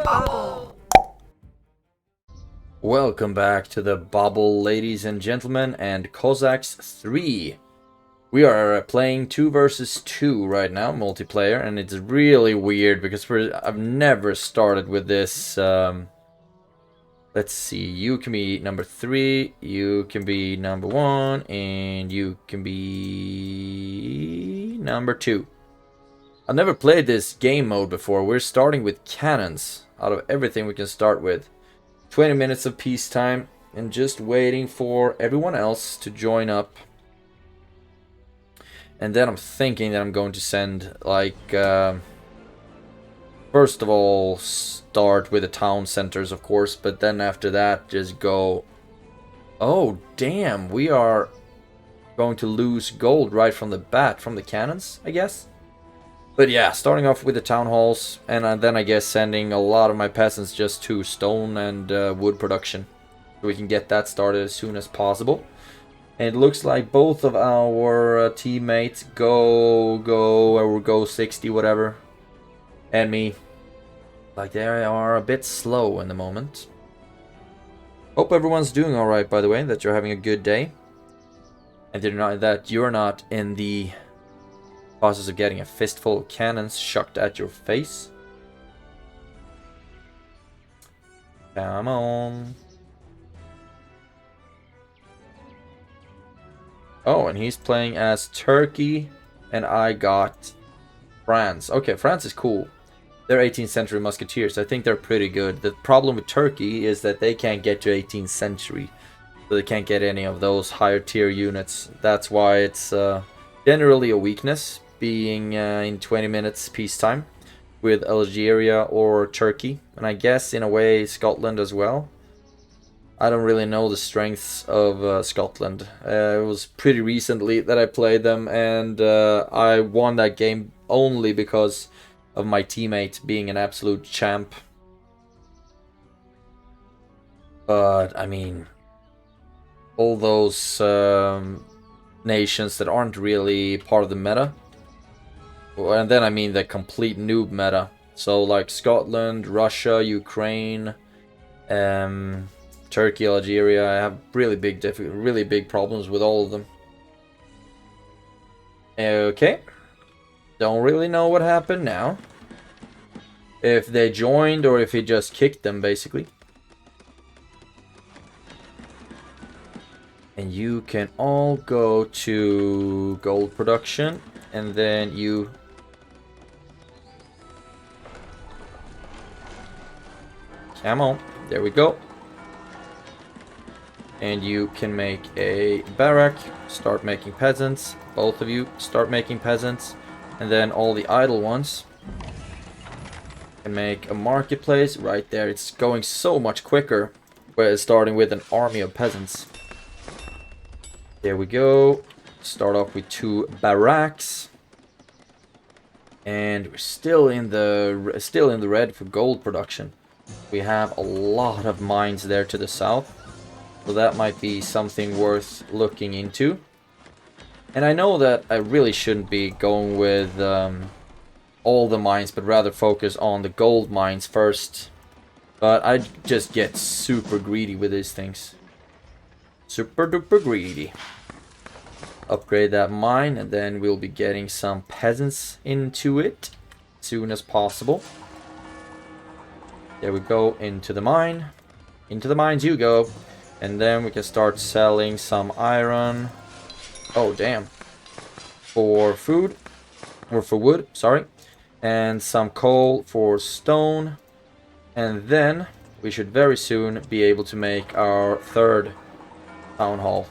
bubble. Welcome back to the bubble, ladies and gentlemen, and Cossacks 3. We are playing 2 versus 2 right now, multiplayer, and it's really weird because I've never started with this. Let's see, you can be number 3, you can be number 1, and you can be number 2. I've never played this game mode before. We're starting with cannons out of everything we can start with. 20 minutes of peacetime and just waiting for everyone else to join up. And then I'm thinking that I'm going to send, like, first of all, start with the town centers, of course, but then after that, just go... Oh, damn, we are going to lose gold right from the bat, from the cannons, I guess? But yeah, starting off with the town halls, and then I guess sending a lot of my peasants just to stone and wood production. So we can get that started as soon as possible. And it looks like both of our teammates go 60, whatever. And me. Like, they are a bit slow in the moment. Hope everyone's doing alright, by the way, that you're having a good day. And that you're not in the process of getting a fistful of cannons shucked at your face. Come on. Oh, and he's playing as Turkey, and I got France. Okay, France is cool. They're 18th century musketeers. I think they're pretty good. The problem with Turkey is that they can't get to 18th century. So they can't get any of those higher tier units. That's why it's generally a weakness, being in 20 minutes peacetime with Algeria or Turkey. And I guess in a way Scotland as well. I don't really know the strengths of Scotland. It was pretty recently that I played them, and I won that game only because of my teammate being an absolute champ. But, I mean, all those nations that aren't really part of the meta, and then I mean the complete noob meta. So, like Scotland, Russia, Ukraine, Turkey, Algeria, I have really big problems with all of them. Okay. Don't really know what happened now. If they joined or if he just kicked them, basically. And you can all go to gold production, and then you... Come on, there we go. And you can make a barrack, start making peasants. Both of you start making peasants. And then all the idle ones can make a marketplace right there. It's going so much quicker, where starting with an army of peasants. There we go. Start off with 2 barracks. And we're still in the red for gold production. We have a lot of mines there to the south. So that might be something worth looking into. And I know that I really shouldn't be going with all the mines, but rather focus on the gold mines first. But I just get super greedy with these things. Super duper greedy. Upgrade that mine, and then we'll be getting some peasants into it as soon as possible. There we go, into the mine. Into the mines you go. And then we can start selling some iron. Oh, damn. For food. Or for wood, sorry. And some coal for stone. And then we should very soon be able to make our 3rd town hall.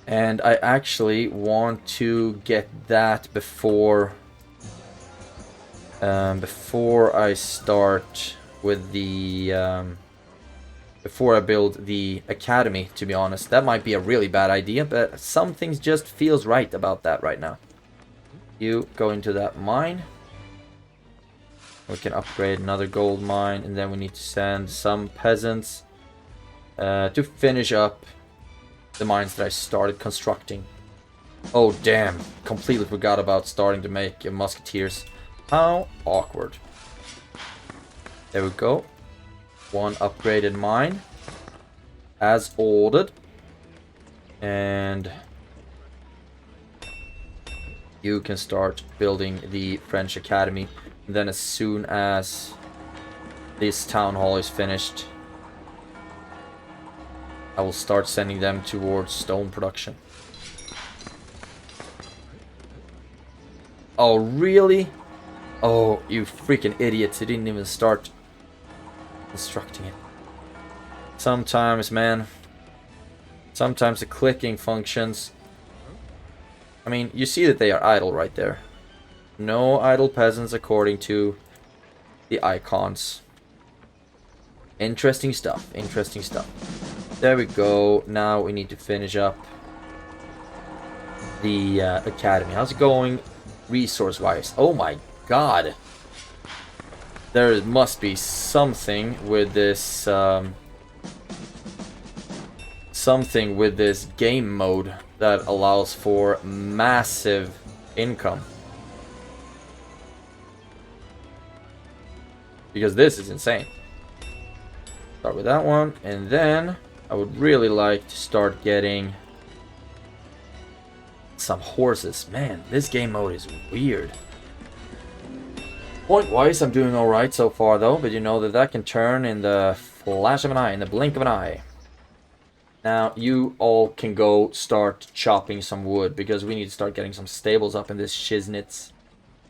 And I actually want to get that before I start with the... before I build the academy, to be honest. That might be a really bad idea, but some things just feels right about that right now. You go into that mine. We can upgrade another gold mine, and then we need to send some peasants to finish up the mines that I started constructing. Oh damn, completely forgot about starting to make musketeers. How awkward. There we go. One upgraded mine. As ordered. And you can start building the French Academy. And then as soon as this town hall is finished, I will start sending them towards stone production. Oh, really? Oh, you freaking idiots. You didn't even start constructing it. Sometimes, man. Sometimes the clicking functions. I mean, you see that they are idle right there. No idle peasants according to the icons. Interesting stuff. Interesting stuff. There we go. Now we need to finish up the academy. How's it going resource-wise? Oh my god. There must be something with this game mode that allows for massive income. Because this is insane. Start with that one, and then I would really like to start getting some horses. Man, this game mode is weird. Point-wise, I'm doing alright so far though, but you know that can turn in the flash of an eye, in the blink of an eye. Now, you all can go start chopping some wood, because we need to start getting some stables up in this shiznits.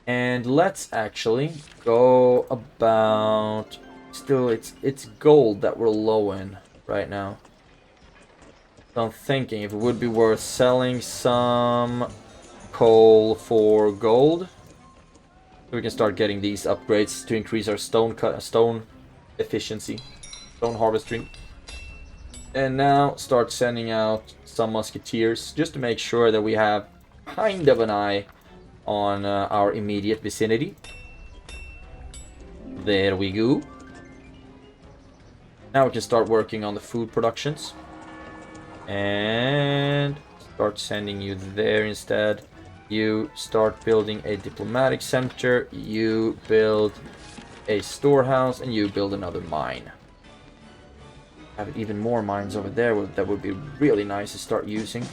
And let's actually go about... Still, it's gold that we're low in right now. So I'm thinking if it would be worth selling some coal for gold. We can start getting these upgrades to increase our stone efficiency, stone harvesting. And now start sending out some musketeers just to make sure that we have kind of an eye on our immediate vicinity. There we go. Now we can start working on the food productions. And start sending you there instead. You start building a diplomatic center. You build a storehouse. And you build another mine. Have even more mines over there that would be really nice to start using.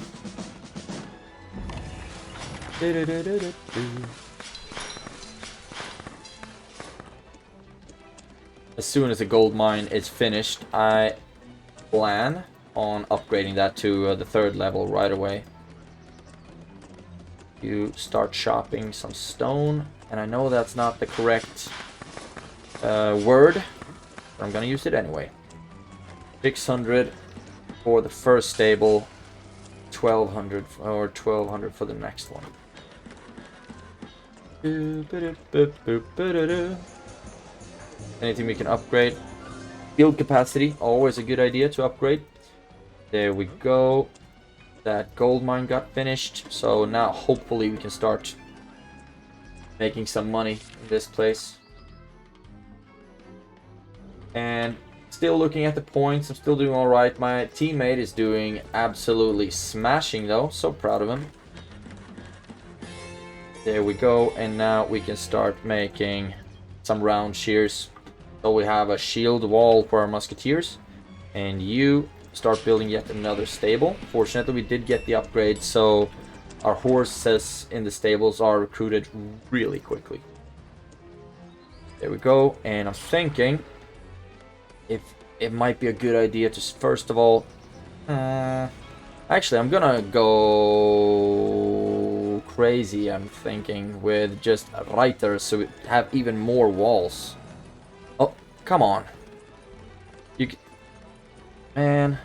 As soon as the gold mine is finished, I plan on upgrading that to the 3rd level right away. You start shopping some stone, and I know that's not the correct word, but I'm gonna use it anyway. 600 for the first stable, 1200 or 1200 for the next one. Anything we can upgrade. Build capacity, always a good idea to upgrade. There we go. That gold mine got finished. So now hopefully we can start making some money in this place. And still looking at the points, I'm still doing alright. My teammate is doing absolutely smashing though. So proud of him. There we go. And now we can start making some round shears. So we have a shield wall for our musketeers. And you start building yet another stable. Fortunately, we did get the upgrade, so our horses in the stables are recruited really quickly. There we go. And I'm thinking if it might be a good idea to first of all... actually, I'm gonna go crazy, I'm thinking, with just reiters so we have even more walls. Oh, come on. Man,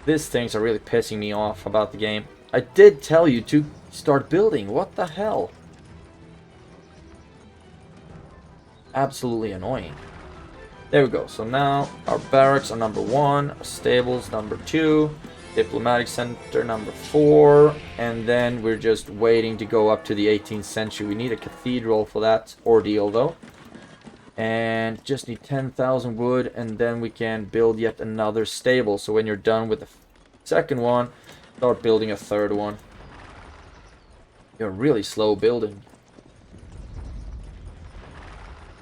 these things are really pissing me off about the game. I did tell you to start building. What the hell? Absolutely annoying. There we go. So now our barracks are number 1, our stables number 2, diplomatic center number 4, and then we're just waiting to go up to the 18th century. We need a cathedral for that ordeal though. And just need 10,000 wood, and then we can build yet another stable. So when you're done with the second one, start building a third one. You're really slow building.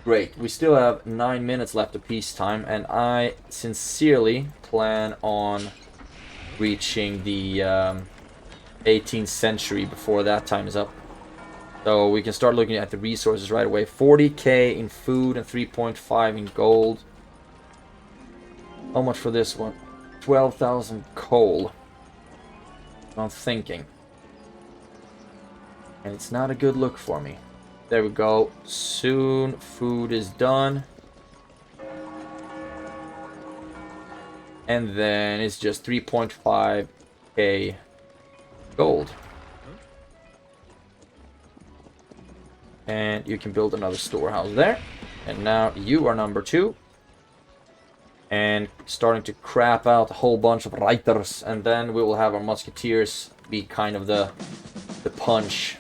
Great. We still have 9 minutes left of peacetime, and I sincerely plan on reaching the 18th century before that time is up. So we can start looking at the resources right away. 40k in food and 3.5 in gold. How much for this one? 12,000 coal. I'm thinking. And it's not a good look for me. There we go. Soon food is done. And then it's just 3.5k gold. And you can build another storehouse there. And now you are number 2. And starting to crap out a whole bunch of reiters. And then we will have our musketeers be kind of the punch.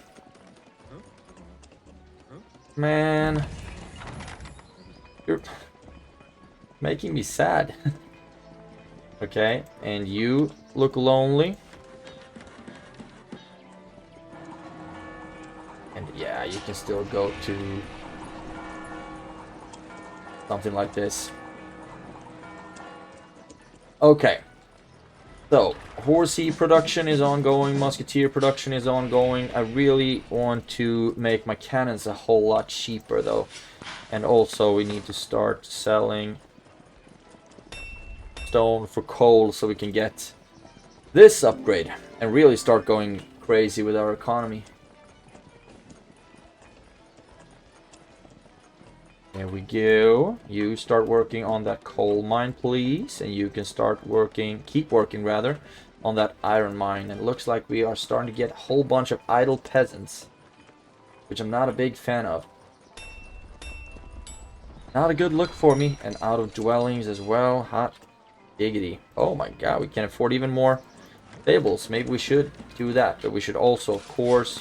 Man. You're making me sad. Okay, and you look lonely. And yeah, you can still go to something like this. Okay. So, horsey production is ongoing, musketeer production is ongoing. I really want to make my cannons a whole lot cheaper though. And also we need to start selling stone for coal so we can get this upgrade and really start going crazy with our economy. There we go. You start working on that coal mine, please. And you can start working, keep working rather, on that iron mine. And it looks like we are starting to get a whole bunch of idle peasants, which I'm not a big fan of. Not a good look for me. And out of dwellings as well. Hot diggity. Oh my god, we can afford even more tables. Maybe we should do that. But we should also, of course...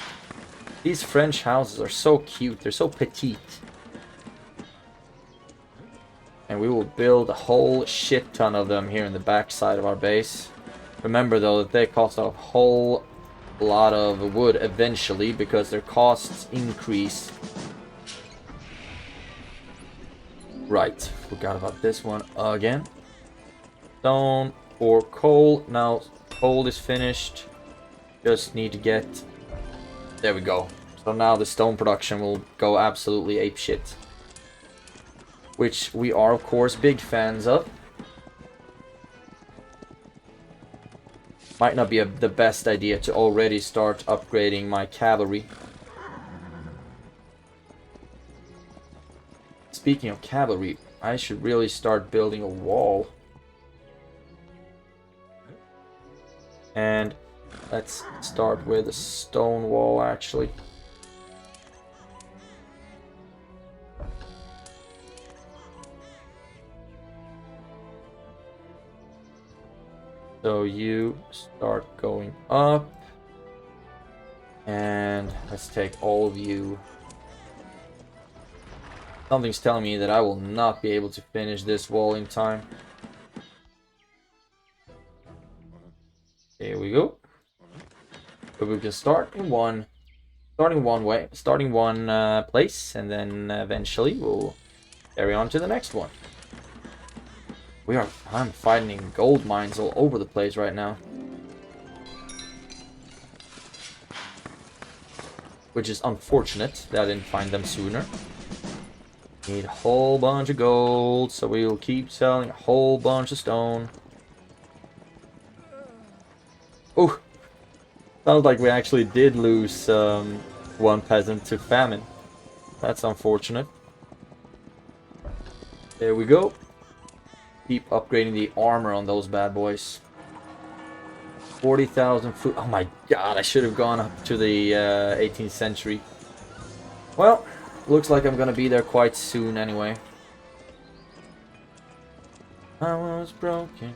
These French houses are so cute. They're so petite. And we will build a whole shit ton of them here in the back side of our base. Remember though that they cost a whole lot of wood eventually because their costs increase. Right, forgot about this one again. Stone or coal. Now coal is finished. Just need to get... There we go. So now the stone production will go absolutely apeshit. Which we are, of course, big fans of. Might not be the best idea to already start upgrading my cavalry. Speaking of cavalry, I should really start building a wall. And let's start with a stone wall, actually. So you start going up. And let's take all of you. Something's telling me that I will not be able to finish this wall in time. There we go. But we can start in one place, and then eventually we'll carry on to the next one. I'm finding gold mines all over the place right now. Which is unfortunate that I didn't find them sooner. Need a whole bunch of gold, so we'll keep selling a whole bunch of stone. Oh! Sounds like we actually did lose one peasant to famine. That's unfortunate. There we go. Keep upgrading the armor on those bad boys. 40,000 food. Oh my god, I should have gone up to the 18th century. Well, looks like I'm gonna be there quite soon anyway. I was broken.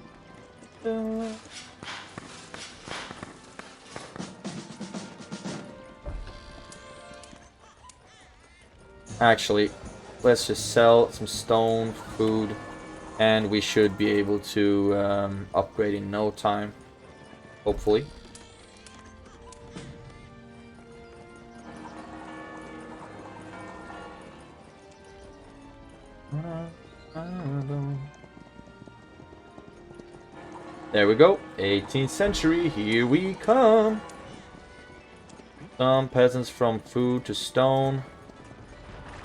Actually, let's just sell some stone, food. And we should be able to upgrade in no time, hopefully. There we go. 18th century, here we come. Some peasants from food to stone.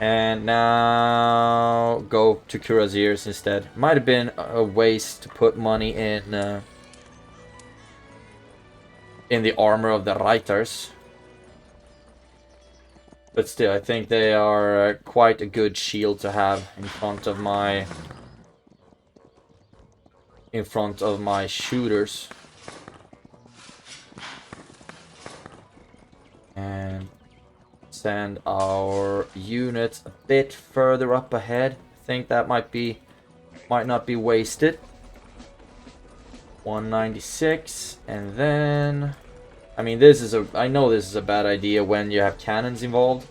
And now go to cuirassiers instead. Might have been a waste to put money in the armor of the Reiters. But still, I think they are quite a good shield to have in front of my shooters. And send our units a bit further up ahead. I think that might not be wasted. 196, and then I mean, I know this is a bad idea when you have cannons involved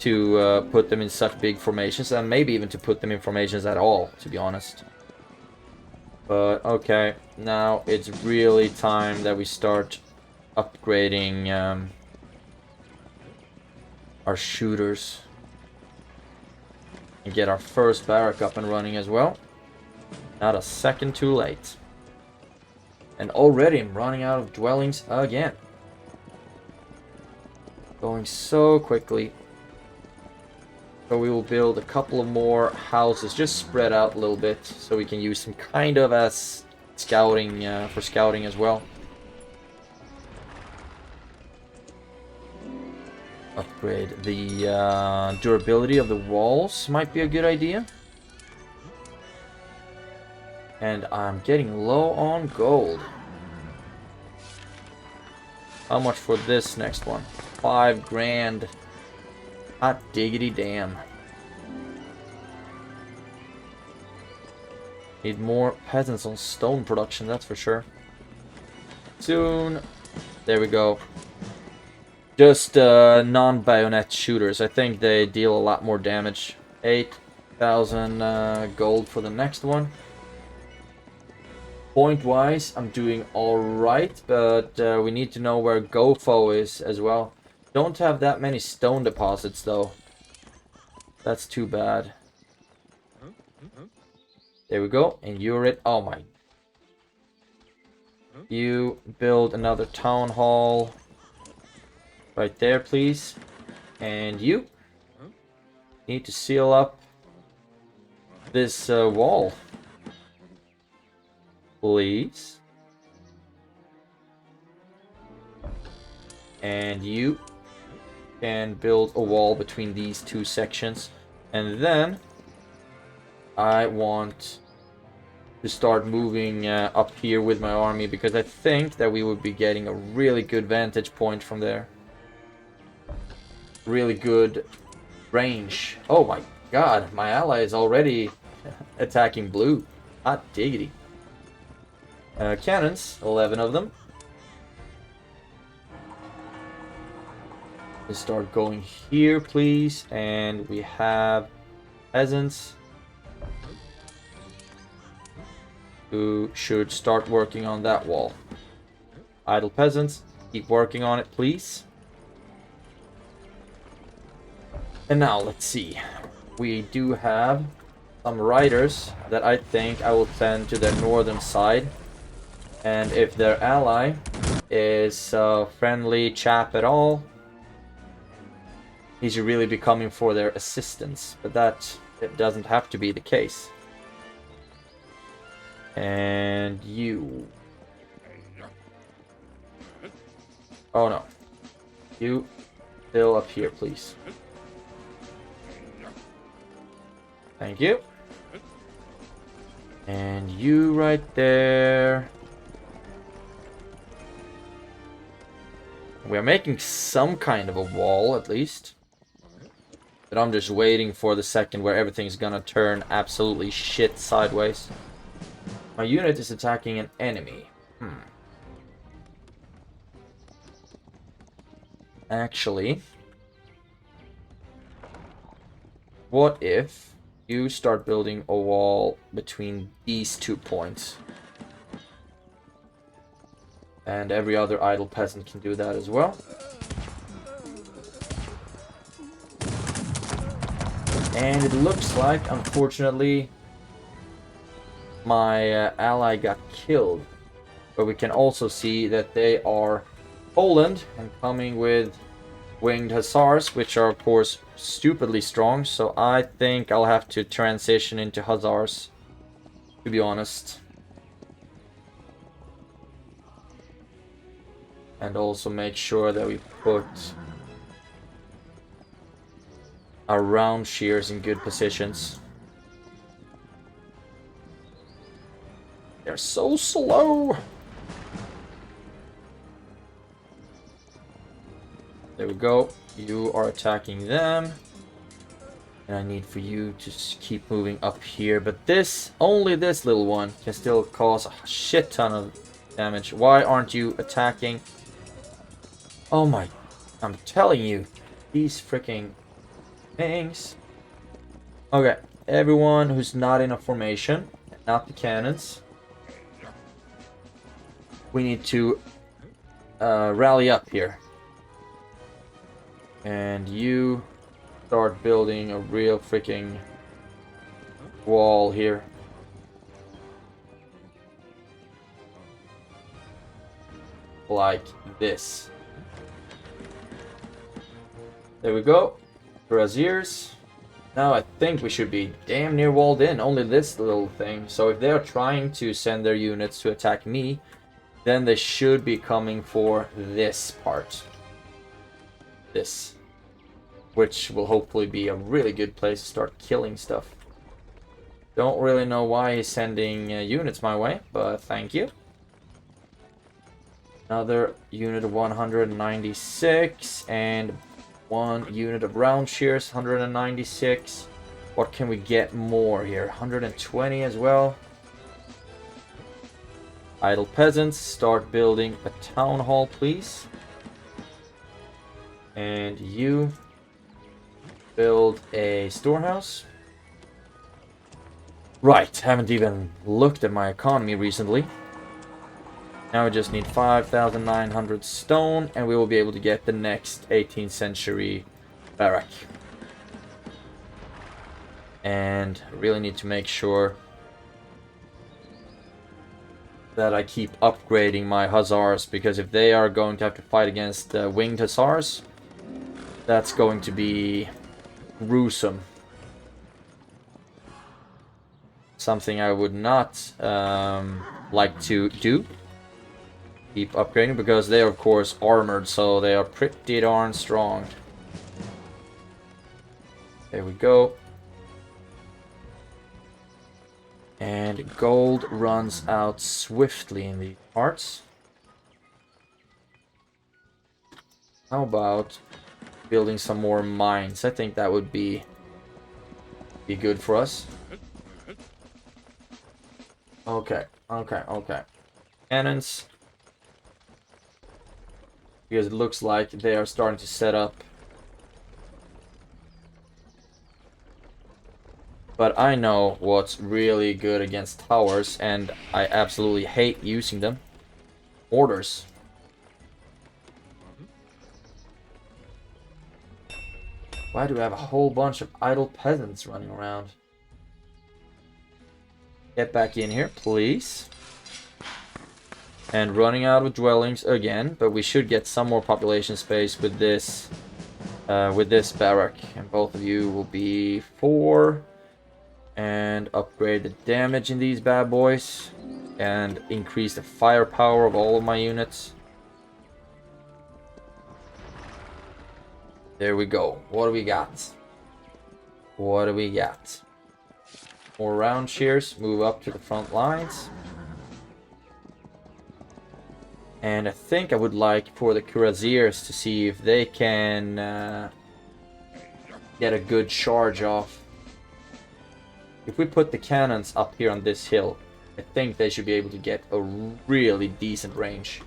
to put them in such big formations, and maybe even to put them in formations at all, to be honest. But okay, now it's really time that we start upgrading our shooters and get our first barrack up and running as well. Not a second too late. And already I'm running out of dwellings again. Going so quickly. So we will build a couple of more houses, just spread out a little bit, so we can use them kind of as scouting, for scouting as well. Upgrade the durability of the walls might be a good idea. And I'm getting low on gold. How much for this next one? 5 grand. Hot diggity damn. Need more peasants on stone production, that's for sure. Soon. There we go. Just non-bayonet shooters. I think they deal a lot more damage. 8,000 gold for the next one. Point-wise, I'm doing alright, but we need to know where GoFo is as well. Don't have that many stone deposits, though. That's too bad. There we go. And you're it. Oh my. You build another town hall. Right there, please. And you need to seal up this wall. Please. And you can build a wall between these two sections. And then I want to start moving up here with my army, because I think that we would be getting a really good vantage point from there. Really good range. Oh my god, my ally is already attacking blue. Hot diggity. Cannons, 11 of them. Let's start going here, please. And we have peasants who should start working on that wall. Idle peasants, keep working on it, please. And now, let's see. We do have some riders that I think I will send to their northern side. And if their ally is a friendly chap at all, he should really be coming for their assistance. But that it doesn't have to be the case. And you. Oh no. You still up here, please. Thank you. And you right there. We're making some kind of a wall, at least. But I'm just waiting for the second where everything's gonna turn absolutely shit sideways. My unit is attacking an enemy. Actually, what if you start building a wall between these 2 points? And every other idle peasant can do that as well. And it looks like, unfortunately, my ally got killed. But we can also see that they are Poland and coming with winged hussars, which are of course stupidly strong. So I think I'll have to transition into hussars, to be honest. And also make sure that we put our round shears in good positions. They're so slow. There we go. You are attacking them. And I need for you to keep moving up here. But this, only this little one can still cause a shit ton of damage. Why aren't you attacking? Oh my, I'm telling you, these freaking things. Okay, everyone who's not in a formation, not the cannons, we need to rally up here. And you start building a real freaking wall here. Like this. There we go. Braziers. Now I think we should be damn near walled in. Only this little thing. So if they are trying to send their units to attack me, then they should be coming for this part. This. Which will hopefully be a really good place to start killing stuff. Don't really know why he's sending units my way, but thank you. Another unit of 196 and one unit of round shears, 196. What can we get more here? 120 as well. Idle peasants, start building a town hall, please. And you build a storehouse. Right, haven't even looked at my economy recently. Now we just need 5,900 stone, and we will be able to get the next 18th century barrack. And really need to make sure that I keep upgrading my hussars, because if they are going to have to fight against winged hussars, that's going to be gruesome. Something I would not like to do. Keep upgrading, because they are of course armored, so they are pretty darn strong. There we go. And gold runs out swiftly in these parts. How about building some more mines? I think that would be good for us. Okay. Cannons. Because it looks like they are starting to set up. But I know what's really good against towers, and I absolutely hate using them. Mortars. Why do we have a whole bunch of idle peasants running around? Get back in here, please. And running out of dwellings again, but we should get some more population space with this barrack. And both of you will be 4. And upgrade the damage in these bad boys. And increase the firepower of all of my units. There we go. What do we got? What do we got? More round shears. Move up to the front lines. And I think I would like for the cuirassiers to see if they can get a good charge off. If we put the cannons up here on this hill, I think they should be able to get a really decent range.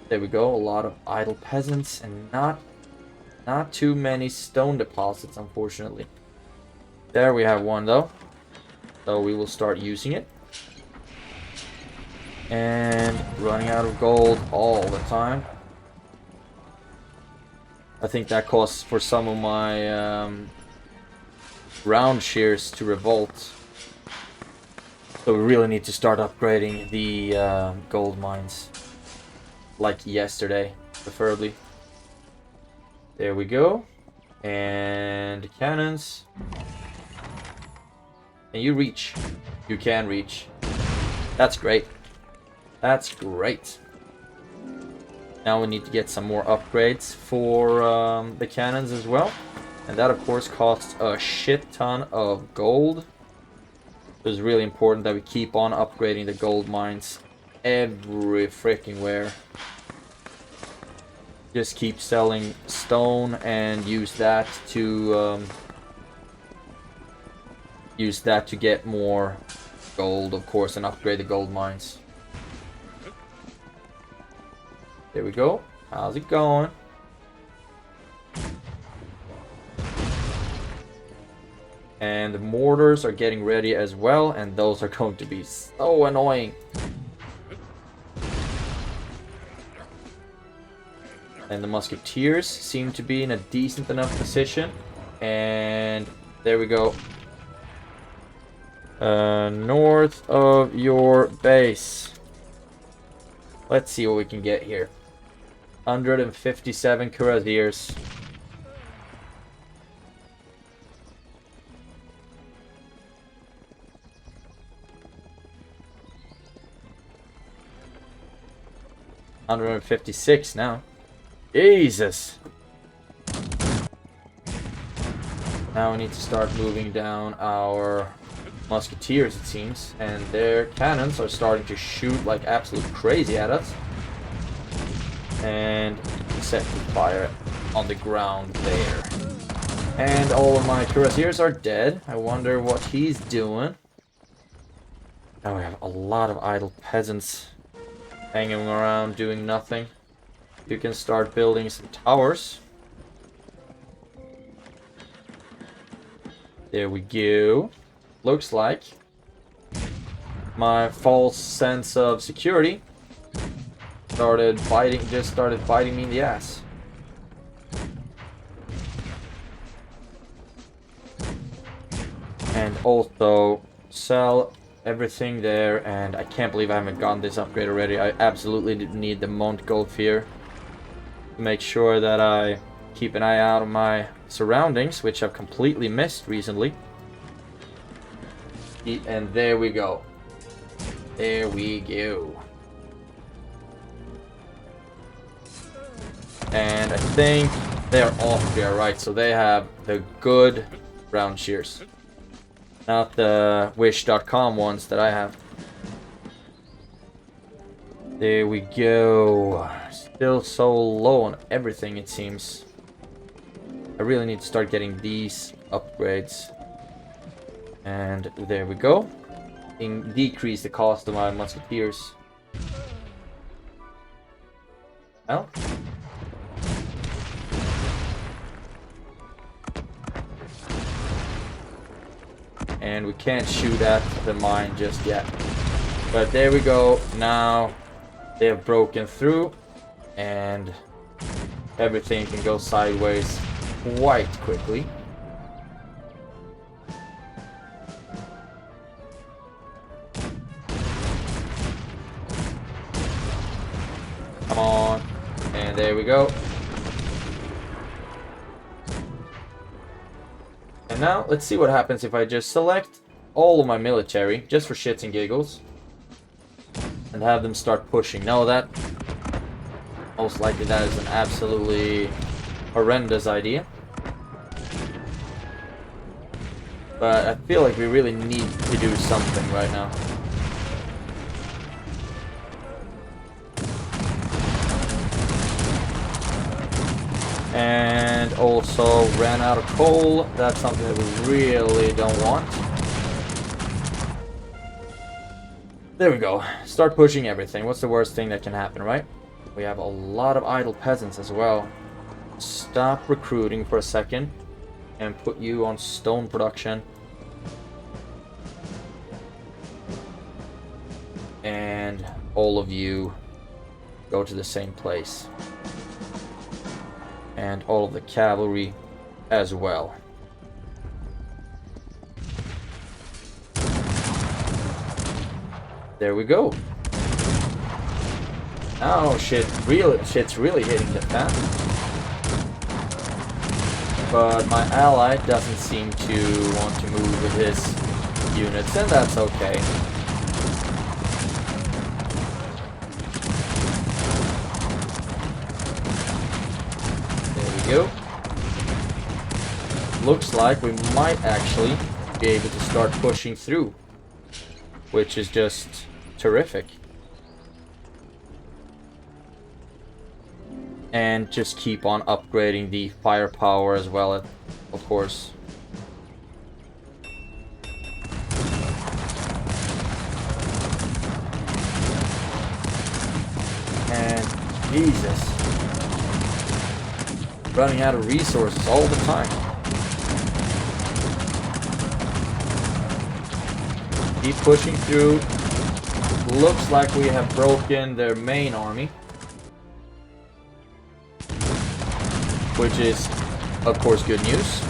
There we go, a lot of idle peasants and not too many stone deposits, unfortunately. There we have one though, so we will start using it. And running out of gold all the time. I think that costs for some of my round shears to revolt. So we really need to start upgrading the gold mines. Like yesterday, preferably. There we go. And cannons. And you reach. You can reach. That's great. That's great. Now we need to get some more upgrades for the cannons as well. And that of course costs a shit ton of gold. It's really important that we keep on upgrading the gold mines every freaking where. Just keep selling stone and use that to get more gold, of course, and upgrade the gold mines. There we go. How's it going? And the mortars are getting ready as well, and those are going to be so annoying. And the musketeers seem to be in a decent enough position. And there we go. North of your base. Let's see what we can get here. 157 cuirassiers. $156 now. Jesus. Now we need to start moving down our musketeers, it seems, and their cannons are starting to shoot like absolute crazy at us. And set to fire on the ground there. And all of my cuirassiers are dead. I wonder what he's doing. Now we have a lot of idle peasants hanging around doing nothing. You can start building some towers. There we go. Looks like my false sense of security started biting me in the ass. And also sell everything there, and I can't believe I haven't gotten this upgrade already. I absolutely need the Montgolfier to make sure that I keep an eye out on my surroundings, which I've completely missed recently. And there we go. There we go. And I think they're Austria, right? So they have the good round shears. Not the wish.com ones that I have. There we go. Still so low on everything, it seems. I really need to start getting these upgrades. And there we go. Decrease the cost of my musketeers. Well. And we can't shoot at the mine just yet. But there we go. Now they have broken through. And everything can go sideways quite quickly. Come on. And there we go. And now, let's see what happens if I just select all of my military, just for shits and giggles. And have them start pushing. No, that... most likely that is an absolutely horrendous idea. But I feel like we really need to do something right now. And also ran out of coal. That's something that we really don't want. There we go. Start pushing everything. What's the worst thing that can happen, right? We have a lot of idle peasants as well. Stop recruiting for a second and put you on stone production. And all of you go to the same place. And all of the cavalry as well. There we go. Now shit's really hitting the fan. But my ally doesn't seem to want to move with his units, and that's okay. There we go. Looks like we might actually be able to start pushing through, which is just terrific. And just keep on upgrading the firepower as well, of course. And Jesus, running out of resources all the time. Keep pushing through. Looks like we have broken their main army, which is, of course, good news.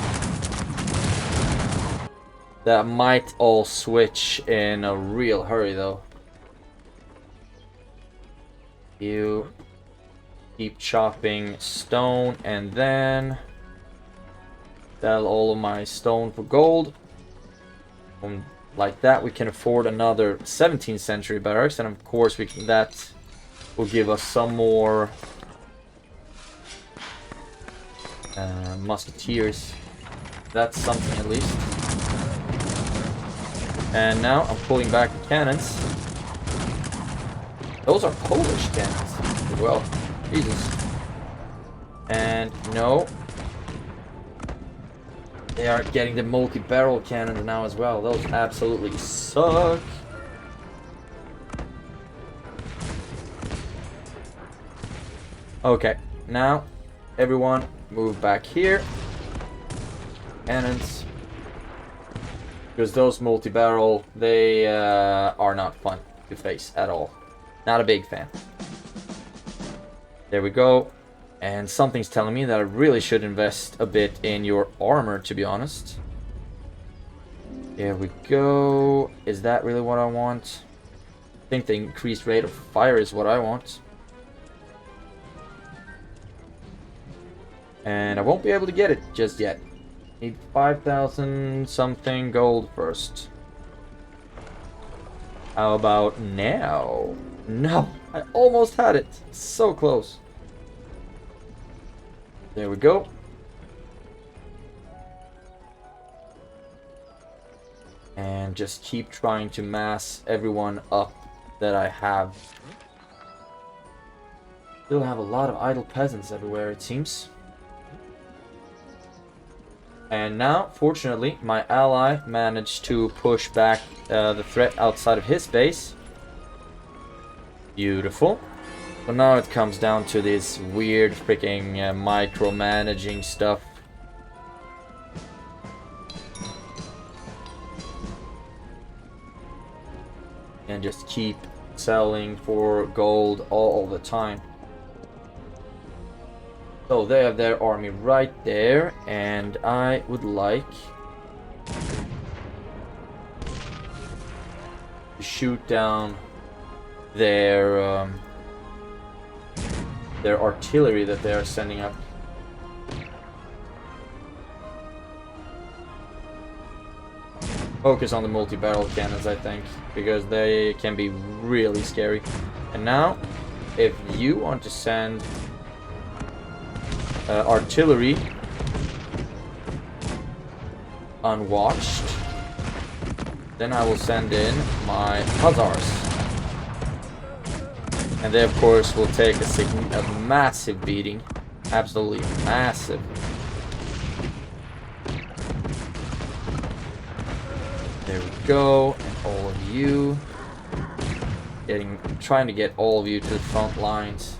That might all switch in a real hurry, though. You keep chopping stone, and then sell all of my stone for gold. Like that, we can afford another 17th century barracks, and of course, that will give us some more musketeers. That's something at least. And now I'm pulling back the cannons. Those are Polish cannons as well. Jesus. And no. They are getting the multi-barrel cannons now as well. Those absolutely suck. Okay, now everyone move back here. Cannons. Because those multi-barrel, they are not fun to face at all. Not a big fan. There we go. And something's telling me that I really should invest a bit in your armor, to be honest. There we go. Is that really what I want? I think the increased rate of fire is what I want. And I won't be able to get it just yet. Need 5,000 something gold first. How about now? No, I almost had it. So close. There we go. And just keep trying to mass everyone up that I have. Still have a lot of idle peasants everywhere, it seems. And now, fortunately, my ally managed to push back the threat outside of his base. Beautiful. So now it comes down to this weird freaking micromanaging stuff. And just keep selling for gold all the time. So they have their army right there, and I would like to shoot down their artillery that they are sending up. Focus on the multi-barrel cannons, I think, because they can be really scary. And now, if you want to send artillery unwatched, then I will send in my hussars. And they, of course, will take a massive beating. Absolutely massive. There we go. And all of you. Trying to get all of you to the front lines.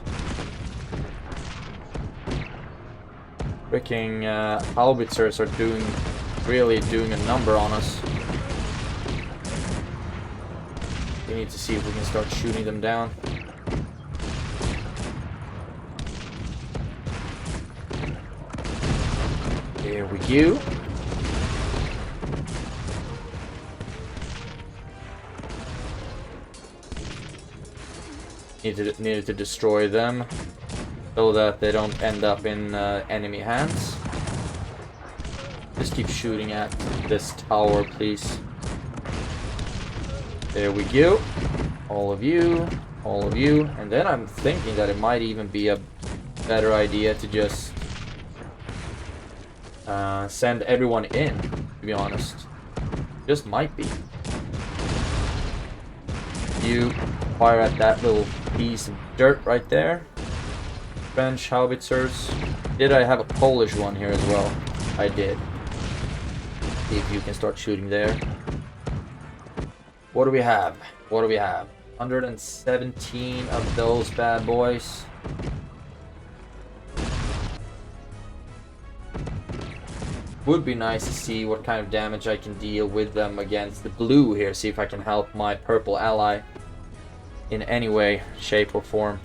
Freaking howitzers are really doing a number on us. We need to see if we can start shooting them down. There we go. needed to destroy them so that they don't end up in enemy hands. Just keep shooting at this tower, please. There we go. All of you, and then I'm thinking that it might even be a better idea to just send everyone in, to be honest. Just might be. You fire at that little piece of dirt right there. French howitzers. Did I have a Polish one here as well? I did. See if you can start shooting there. What do we have? What do we have? 117 of those bad boys. Would be nice to see what kind of damage I can deal with them against the blue here. See if I can help my purple ally in any way, shape or form.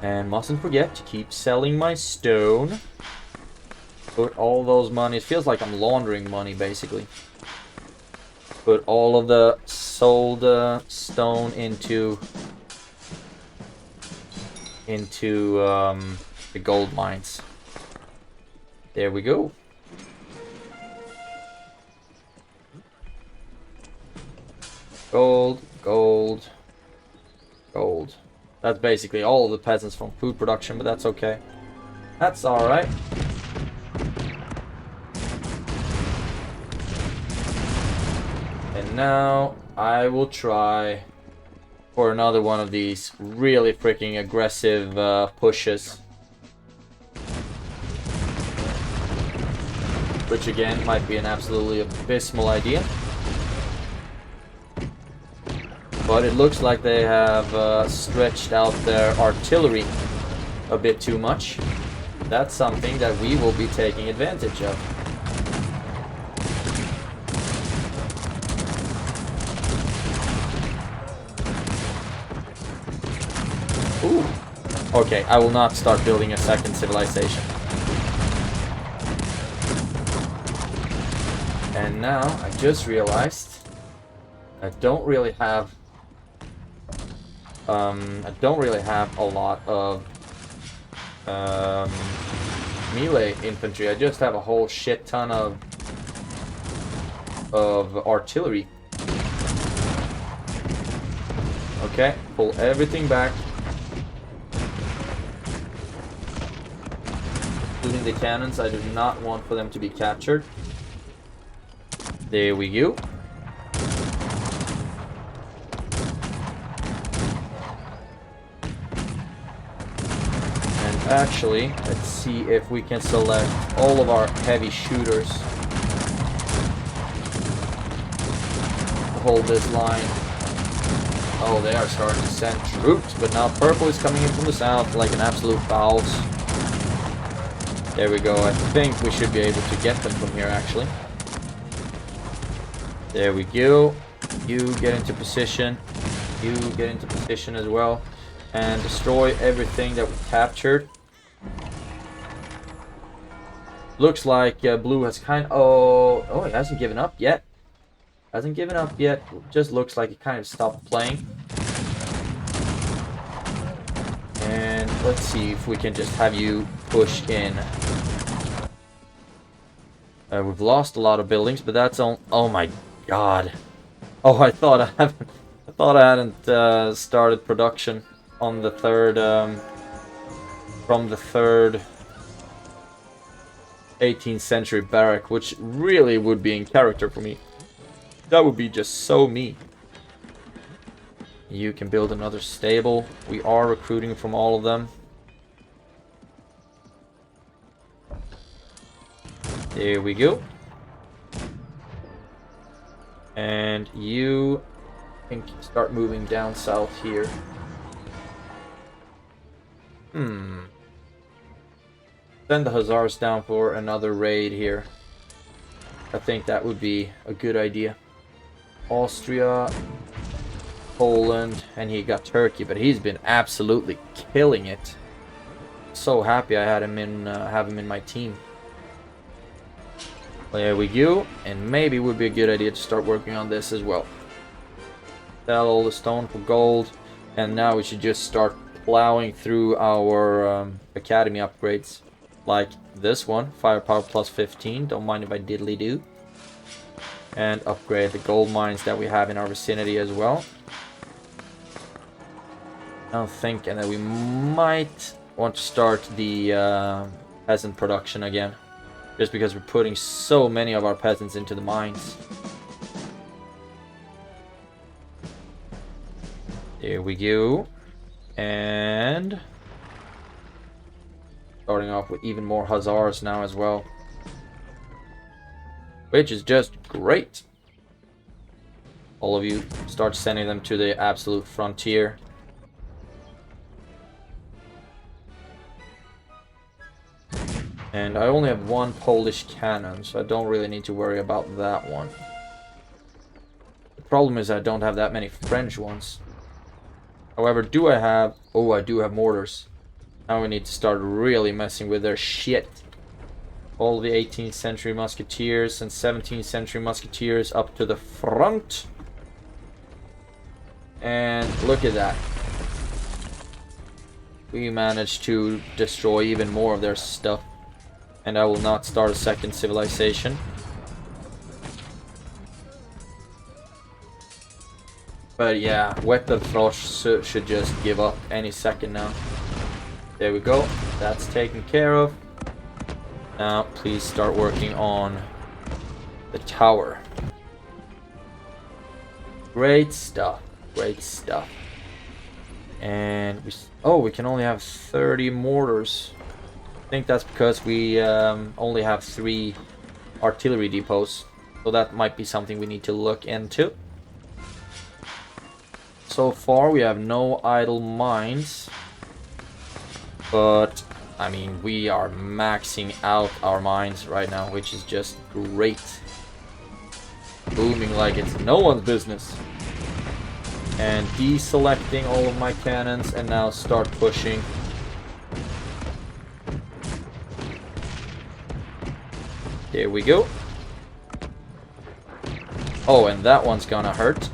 And mustn't forget to keep selling my stone. Put all those money. It feels like I'm laundering money basically. Put all of the sold stone into the gold mines. There we go. Gold, gold, gold. That's basically all of the peasants from food production, but that's okay. That's alright. And now I will try for another one of these really freaking aggressive pushes. Which again might be an absolutely abysmal idea. But it looks like they have stretched out their artillery a bit too much. That's something that we will be taking advantage of. Ooh. Okay, I will not start building a second civilization. And now I just realized I don't really have a lot of melee infantry. I just have a whole shit ton of artillery. Okay, pull everything back, including the cannons. I do not want for them to be captured. There we go. And actually, let's see if we can select all of our heavy shooters to hold this line. Oh, they are starting to send troops, but now purple is coming in from the south like an absolute boss. There we go. I think we should be able to get them from here, actually. There we go. You get into position. You get into position as well. And destroy everything that we captured. Looks like blue has kind of... Oh, it hasn't given up yet. Hasn't given up yet. Just looks like it kind of stopped playing. And let's see if we can just have you push in. We've lost a lot of buildings, but that's all... Oh my god. Oh, I thought I hadn't started production on the third from the third 18th century barrack, which really would be in character for me. That would be just so me. You can build another stable. We are recruiting from all of them. There we go. And you can start moving down south here. Send the Hussars down for another raid here. I think that would be a good idea. Austria, Poland, and he got Turkey, but he's been absolutely killing it. So happy I had him in, have him in my team. There we go, and maybe it would be a good idea to start working on this as well. Sell all the stone for gold. And now we should just start plowing through our academy upgrades. Like this one, firepower plus 15. Don't mind if I diddly do. And upgrade the gold mines that we have in our vicinity as well. I'm thinking that we might want to start the peasant production again. Just because we're putting so many of our peasants into the mines. There we go. And starting off with even more hussars now as well. Which is just great. All of you start sending them to the absolute frontier. And I only have one Polish cannon, so I don't really need to worry about that one. The problem is I don't have that many French ones. However, do I have... Oh, I do have mortars. Now we need to start really messing with their shit. All the 18th century musketeers and 17th century musketeers up to the front. And look at that. We managed to destroy even more of their stuff. And I will not start a second civilization. But yeah, Wetterfrost should just give up any second now. There we go. That's taken care of. Now, please start working on the tower. Great stuff. Great stuff. And we can only have 30 mortars. I think that's because we only have 3 artillery depots. So that might be something we need to look into. So far, we have no idle mines. But I mean, we are maxing out our mines right now, which is just great. Booming like it's no one's business. And deselecting all of my cannons and now start pushing. There we go. Oh, and that one's gonna hurt.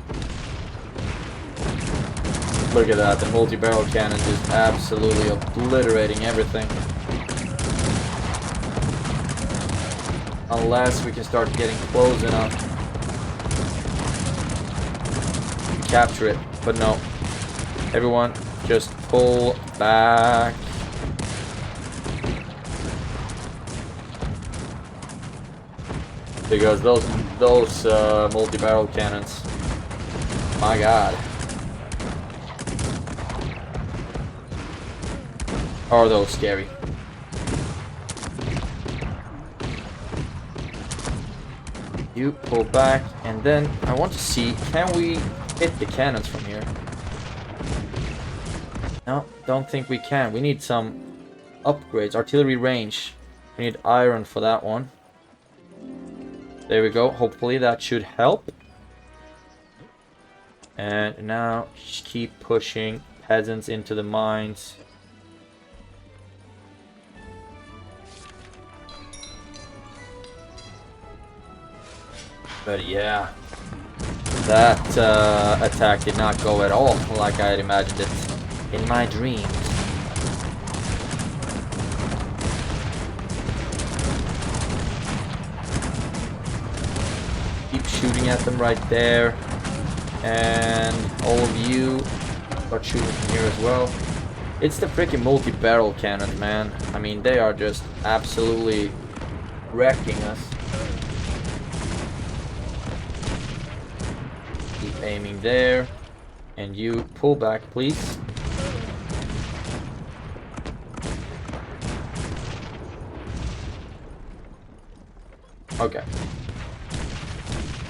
Look at that, the multi-barrel cannon is absolutely obliterating everything. Unless we can start getting close enough to capture it. But no. Everyone, just pull back. Because those multi-barrel cannons, my god. Are those scary? You pull back, and then I want to see, can we hit the cannons from here? No, don't think we can. We need some upgrades. Artillery range. We need iron for that one. There we go. Hopefully that should help. And now just keep pushing peasants into the mines. But yeah, that attack did not go at all like I had imagined it in my dreams. Keep shooting at them right there. And all of you start shooting from here as well. It's the freaking multi-barrel cannons, man. I mean, they are just absolutely wrecking us. Keep aiming there. And you pull back, please. Okay.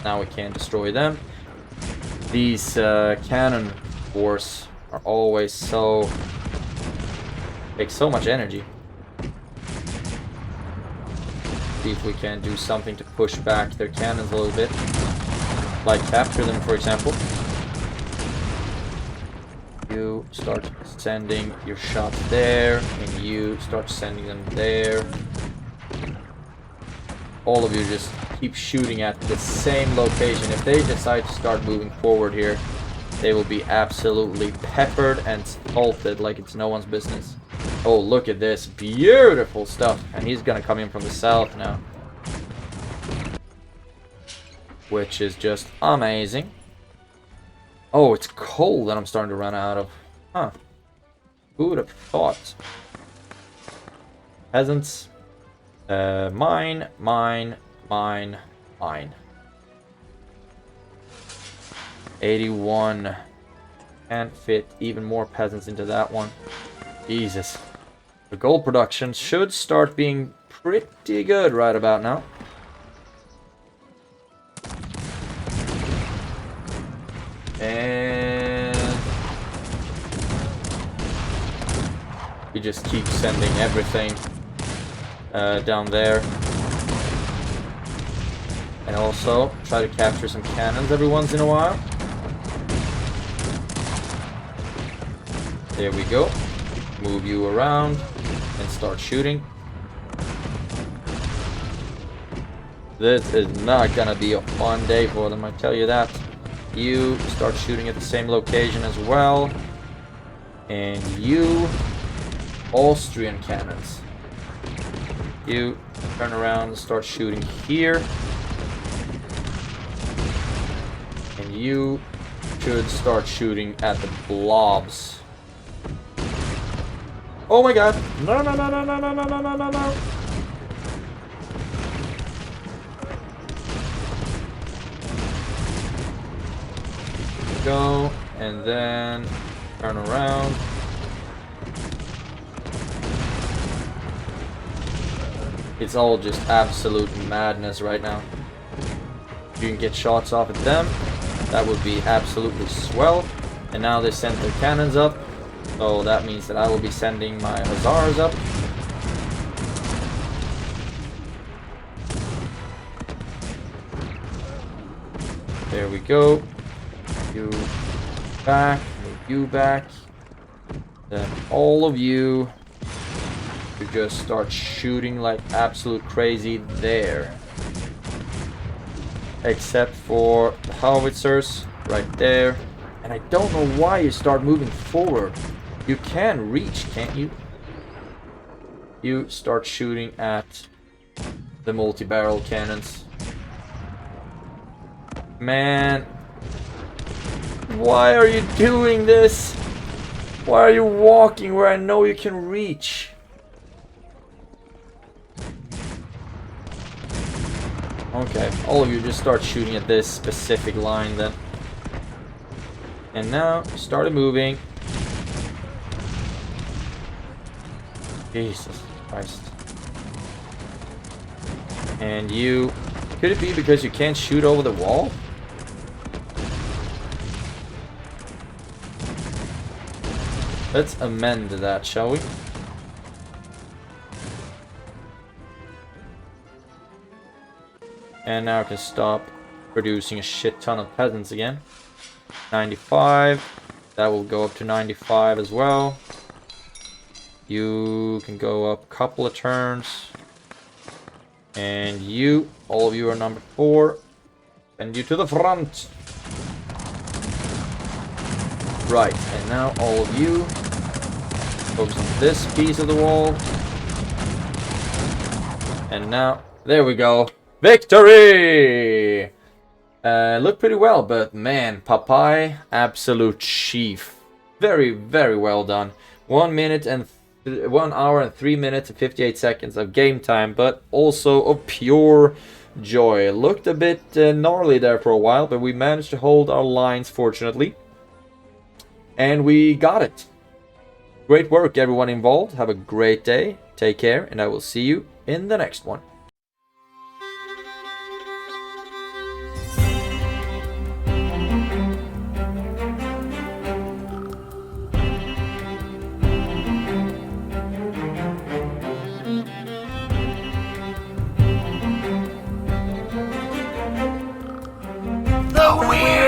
Now we can destroy them. These cannon wars are always so... take so much energy. See if we can do something to push back their cannons a little bit. Like capture them, for example. You start sending your shots there, and you start sending them there. All of you just keep shooting at the same location. If they decide to start moving forward here, they will be absolutely peppered and salted like it's no one's business. Oh, look at this. Beautiful stuff. And he's gonna come in from the south now. Which is just amazing. Oh, it's coal that I'm starting to run out of. Huh. Who would have thought? Peasants. Mine. 81. Can't fit even more peasants into that one. Jesus. The gold production should start being pretty good right about now. And we just keep sending everything down there. And also try to capture some cannons every once in a while. There we go. Move you around and start shooting. This is not gonna be a fun day for them, I tell you that. You start shooting at the same location as well. And you, Austrian cannons. You turn around and start shooting here. And you should start shooting at the blobs. Oh my god! No, no, no, no, no, no, no, no, no, no! Go, and then turn around. It's all just absolute madness right now. If you can get shots off at them, that would be absolutely swell. And now they sent their cannons up. So that means that I will be sending my hussars up. There we go. You back, you back. Then all of you just start shooting like absolute crazy there. Except for the howitzers right there. And I don't know why you start moving forward. You can reach, can't you? You start shooting at the multi-barrel cannons. Man, why are you doing this? Why are you walking where I know you can reach? Okay, all of you just start shooting at this specific line then. And now, started moving. Jesus Christ. And you... Could it be because you can't shoot over the wall? Let's amend that, shall we? And now I can stop producing a shit ton of peasants again. 95. That will go up to 95 as well. You can go up a couple of turns. And you, all of you are number 4. Send you to the front. Right, and now all of you focus on this piece of the wall. And now, there we go. Victory! Looked pretty well, but man, Papai, absolute chief. Very, very well done. 1 hour and 3 minutes and 58 seconds of game time, but also of pure joy. Looked a bit gnarly there for a while, but we managed to hold our lines, fortunately. And we got it. Great work, everyone involved. Have a great day. Take care, and I will see you in the next one. The weird